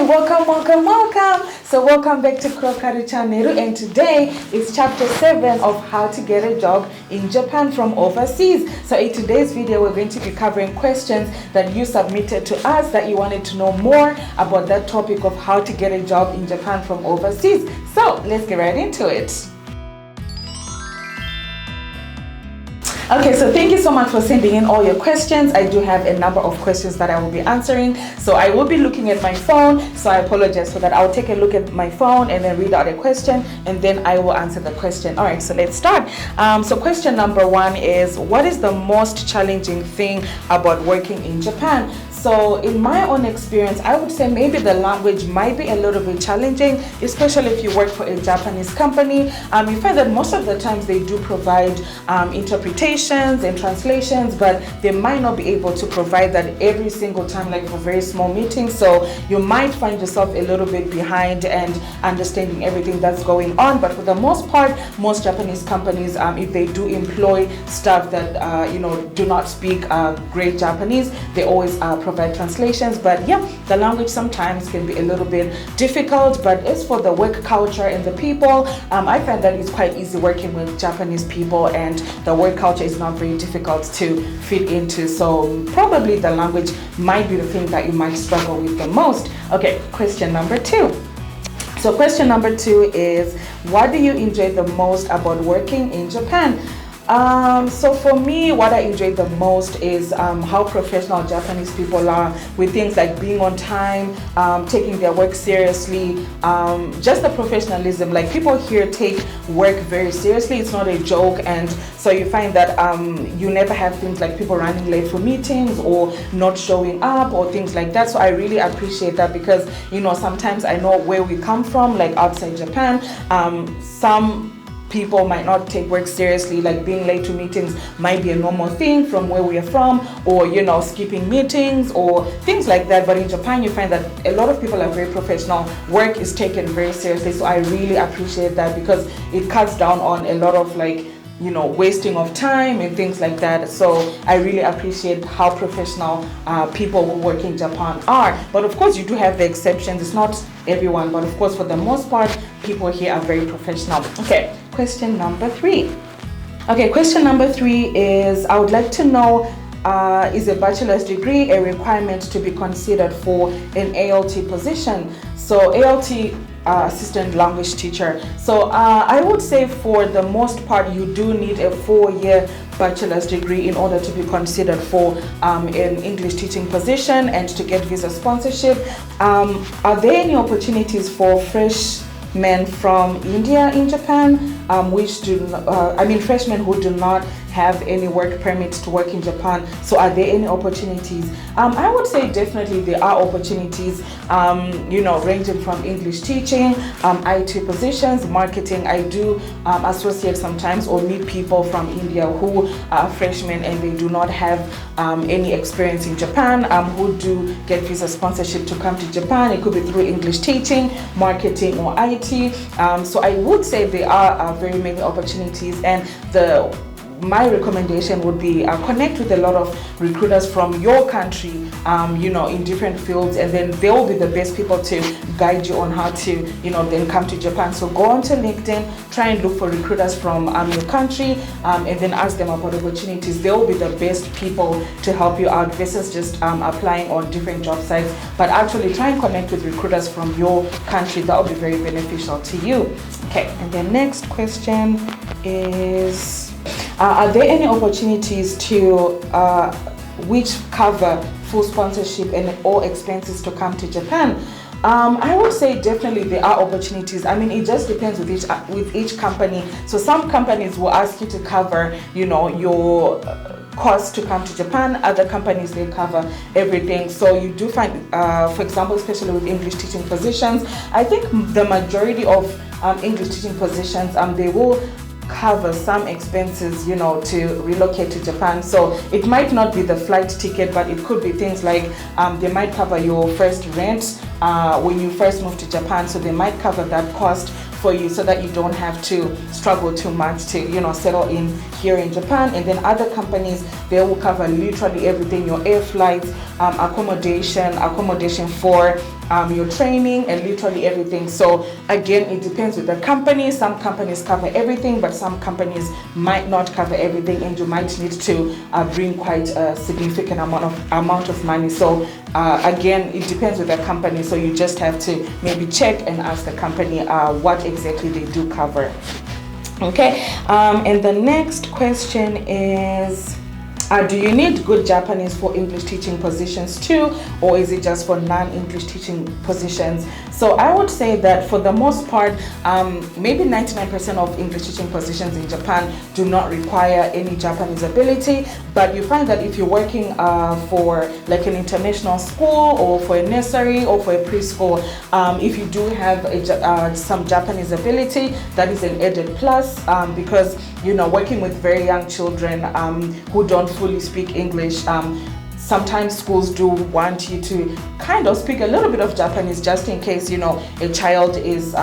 welcome. So welcome back to Krokaru Channel, and today is chapter 7 of how to get a job in Japan from overseas. So in today's video, we're going to be covering questions that you submitted to us that you wanted to know more about that topic of how to get a job in Japan from overseas. So let's get right into it. Okay, so thank you so much for sending in all your questions. I do have a number of questions that I will be answering. So I will be looking at my phone, so I apologize for that. I'll take a look at my phone and then read out a question, and then I will answer the question. All right, so let's start. So question number 1 is, what is the most challenging thing about working in Japan? So in my own experience, I would say maybe the language might be a little bit challenging, especially if you work for a Japanese company. You find that most of the times they do provide interpretations and translations, but they might not be able to provide that every single time, like for very small meetings. So you might find yourself a little bit behind and understanding everything that's going on. But for the most part, most Japanese companies, if they do employ staff that do not speak great Japanese, they always provide translations. But yeah, the language sometimes can be a little bit difficult, but as for the work culture and the people, I find that it's quite easy working with Japanese people, and the work culture is not very difficult to fit into. So probably the language might be the thing that you might struggle with the most. Okay, question number 2. So question number 2 is, what do you enjoy the most about working in Japan? So for me, what I enjoy the most is how professional Japanese people are with things like being on time, taking their work seriously, just the professionalism. Like, people here take work very seriously. It's not a joke, and so you find that you never have things like people running late for meetings or not showing up or things like that. So I really appreciate that, because sometimes I know where we come from, like outside Japan, some people might not take work seriously, like being late to meetings might be a normal thing from where we are from, or skipping meetings or things like that. But in Japan, you find that a lot of people are very professional. Work is taken very seriously. So I really appreciate that, because it cuts down on a lot of wasting of time and things like that. So I really appreciate how professional people who work in Japan are. But of course, you do have the exceptions. It's not everyone, but of course, for the most part, people here are very professional. Okay, question number 3. Okay, question number 3 is, I would like to know, is a bachelor's degree a requirement to be considered for an ALT position? So ALT, assistant language teacher. So I would say for the most part, you do need a 4-year bachelor's degree in order to be considered for an English teaching position and to get visa sponsorship. Are there any opportunities for freshmen from India in Japan, freshmen who do not have any work permits to work in Japan? So are there any opportunities? I would say definitely there are opportunities, ranging from English teaching, IT positions, marketing. I do associate sometimes or meet people from India who are freshmen and they do not have any experience in Japan, who do get visa sponsorship to come to Japan. It could be through English teaching, marketing, or IT. So I would say there are very many opportunities, and my recommendation would be connect with a lot of recruiters from your country, in different fields, and then they will be the best people to guide you on how to, then come to Japan. So go onto LinkedIn, try and look for recruiters from your country, and then ask them about opportunities. They will be the best people to help you out versus just applying on different job sites. But actually try and connect with recruiters from your country. That will be very beneficial to you. Okay, and the next question is, are there any opportunities to which cover full sponsorship and all expenses to come to Japan? I would say definitely there are opportunities. It just depends with each company. So some companies will ask you to cover, your cost to come to Japan. Other companies, they cover everything. So you do find, for example, especially with English teaching positions, I think the majority of English teaching positions, they will cover some expenses, to relocate to Japan. So it might not be the flight ticket, but it could be things like they might cover your first rent when you first move to Japan. So they might cover that cost for you so that you don't have to struggle too much to settle in here in Japan. And then other companies, they will cover literally everything, your air flights, accommodation for your training, and literally everything. So again, it depends with the company. Some companies cover everything, but some companies might not cover everything, and you might need to bring quite a significant amount of money. So again, it depends with the company. So you just have to maybe check and ask the company what exactly they do cover. Okay, and the next question is, do you need good Japanese for English teaching positions too, or is it just for non-English teaching positions? So I would say that for the most part, maybe 99% of English teaching positions in Japan do not require any Japanese ability, but you find that if you're working for like an international school or for a nursery or for a preschool, if you do have some Japanese ability, that is an added plus, because working with very young children who don't fully speak English, sometimes schools do want you to kind of speak a little bit of Japanese just in case a child is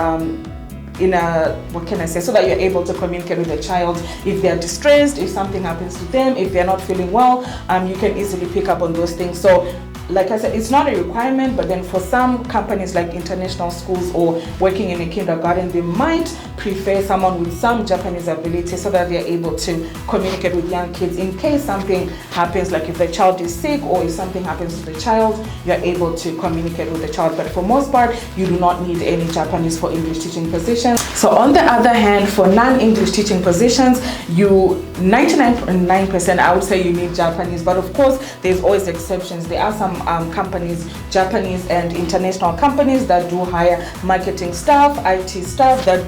in a, what can I say, so that you're able to communicate with the child if they're distressed, if something happens to them, if they're not feeling well, you can easily pick up on those things. So like I said, it's not a requirement, but then for some companies like international schools or working in a kindergarten, they might prefer someone with some Japanese ability so that they're able to communicate with young kids in case something happens, like if the child is sick or if something happens to the child, you're able to communicate with the child. But for most part, you do not need any Japanese for English teaching positions. So on the other hand, for non-English teaching positions, 99.9% I would say you need Japanese, but of course there's always exceptions. There are some companies, Japanese and international companies, that do hire marketing staff, IT staff that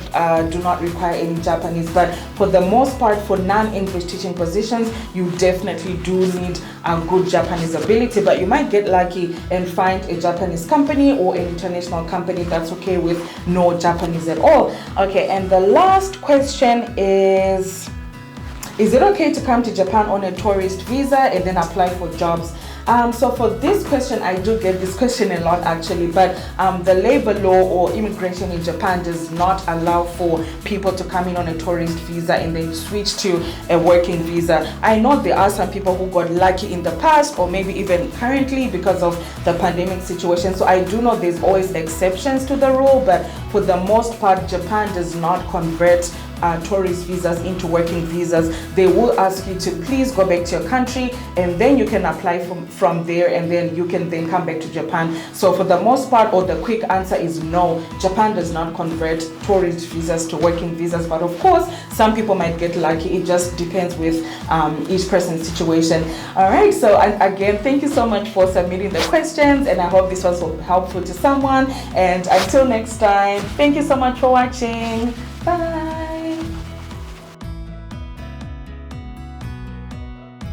do not require any Japanese. But for the most part, for non-English teaching positions, you definitely do need a good Japanese ability, but you might get lucky and find a Japanese company or an international company that's okay with no Japanese at all. Okay, and the last question is it okay to come to Japan on a tourist visa and then apply for jobs? So for this question, I do get this question a lot actually, but the labor law or immigration in Japan does not allow for people to come in on a tourist visa and then switch to a working visa. I know there are some people who got lucky in the past or maybe even currently because of the pandemic situation. So I do know there's always exceptions to the rule, but for the most part, Japan does not convert tourist visas into working visas. They will ask you to please go back to your country and then you can apply from there, and then you can then come back to Japan. So for the most part, or the quick answer is no, Japan does not convert tourist visas to working visas, but of course some people might get lucky. It just depends with each person's situation. All right, so again, thank you so much for submitting the questions, and I hope this was helpful to someone, and until next time, thank you so much for watching. Bye.